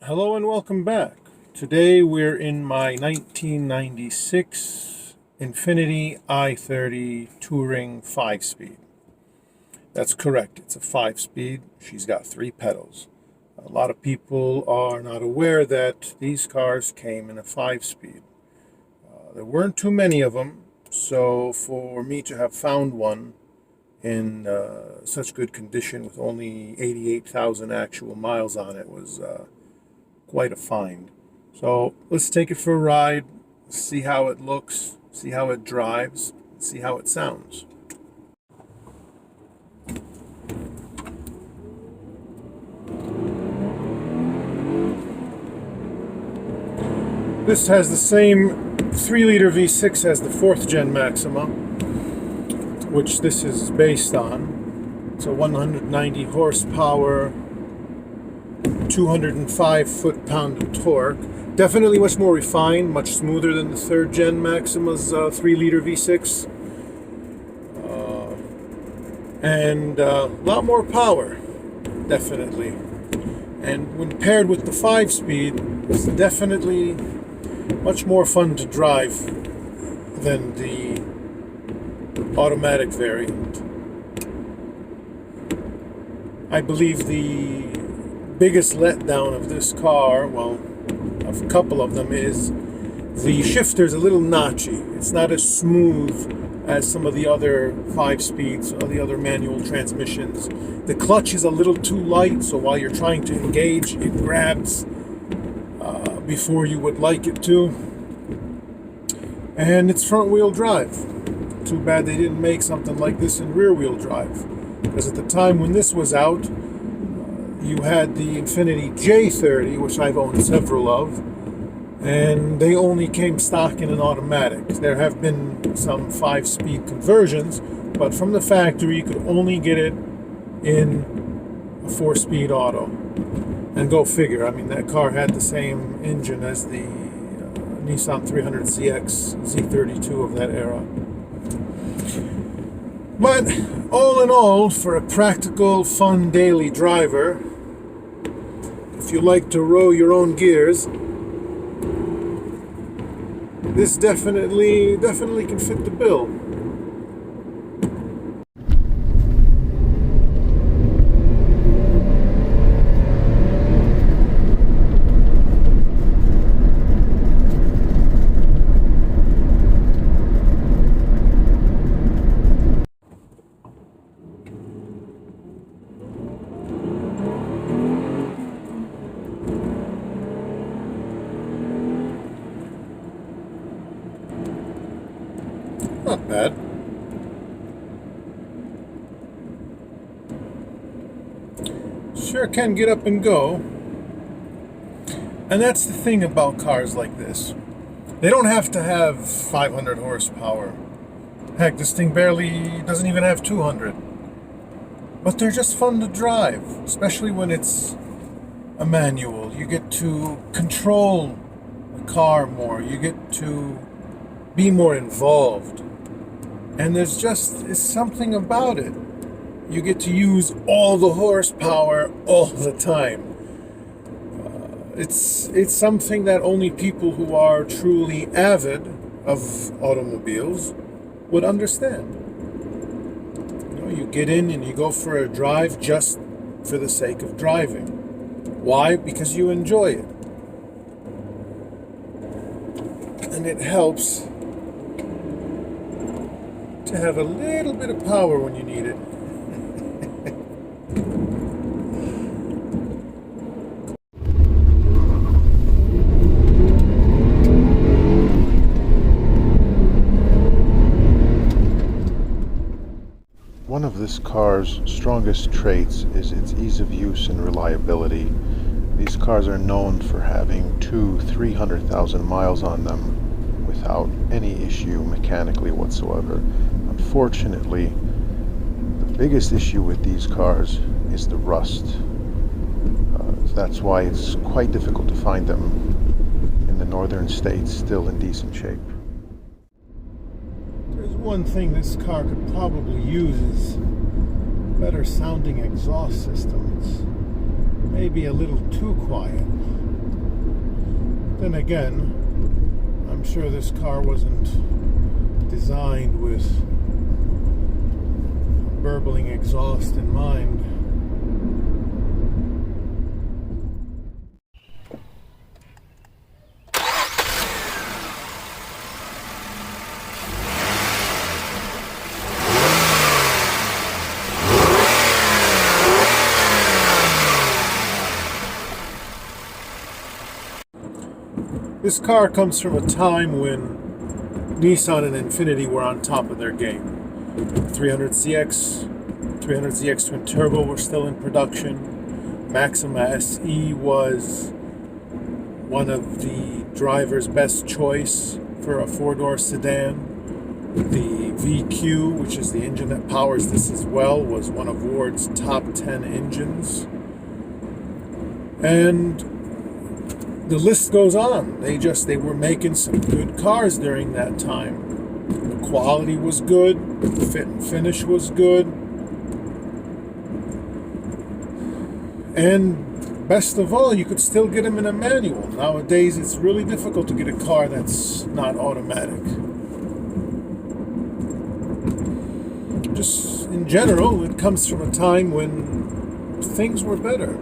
Hello and welcome back. Today we're in my 1996 Infiniti I30 Touring 5-speed. That's correct, it's a 5-speed. She's got 3 pedals. A lot of people are not aware that these cars came in a 5-speed. There weren't too many of them, so for me to have found one in such good condition with only 88,000 actual miles on it was quite a find. So let's take it for a ride, see how it looks, see how it drives, see how it sounds. This has the same 3-liter V6 as the 4th gen Maxima, which this is based on. It's a 190 horsepower, 205 foot-pound of torque. Definitely much more refined, much smoother than the 3rd gen Maxima's 3-liter V6. And a lot more power, definitely. And when paired with the 5-speed, it's definitely much more fun to drive than the automatic variant. I believe the biggest letdown of this car, well, a couple of them, is the shifter's a little notchy. It's not as smooth as some of the other 5-speeds or the other manual transmissions. The clutch is a little too light, so while you're trying to engage, it grabs before you would like it to. And it's front-wheel drive. Too bad they didn't make something like this in rear-wheel drive, because at the time when this was out, you had the Infiniti J30, which I've owned several of, and they only came stock in an automatic. There have been some 5-speed conversions, but from the factory you could only get it in a 4-speed auto. And go figure, I mean, that car had the same engine as the Nissan 300ZX Z32 of that era. But all in all, for a practical, fun daily driver, if you like to row your own gears, this definitely can fit the bill. Not bad. Sure can get up and go. And that's the thing about cars like this. They don't have to have 500 horsepower. Heck, this thing barely doesn't even have 200. But they're just fun to drive, especially when it's a manual. You get to control the car more. You get to be more involved. And there's something about it. You get to use all the horsepower all the time. It's something that only people who are truly avid of automobiles would understand. You know, you get in and you go for a drive just for the sake of driving. Why? Because you enjoy it. And it helps to have a little bit of power when you need it. One of this car's strongest traits is its ease of use and reliability. These cars are known for having 300,000 miles on them without any issue mechanically whatsoever. Unfortunately, the biggest issue with these cars is the rust. That's why it's quite difficult to find them in the northern states still in decent shape. There's one thing this car could probably use is better sounding exhaust system. It's maybe a little too quiet. Then again, I'm sure this car wasn't designed with burbling exhaust in mind. This car comes from a time when Nissan and Infiniti were on top of their game. 300ZX, 300ZX twin turbo were still in production. Maxima SE was one of the driver's best choice for a four-door sedan. The VQ, which is the engine that powers this as well, was one of Ward's top 10 engines. And the list goes on. They were making some good cars during that time. The quality was good, the fit and finish was good, and best of all, you could still get them in a manual. Nowadays, it's really difficult to get a car that's not automatic. Just in general, it comes from a time when things were better.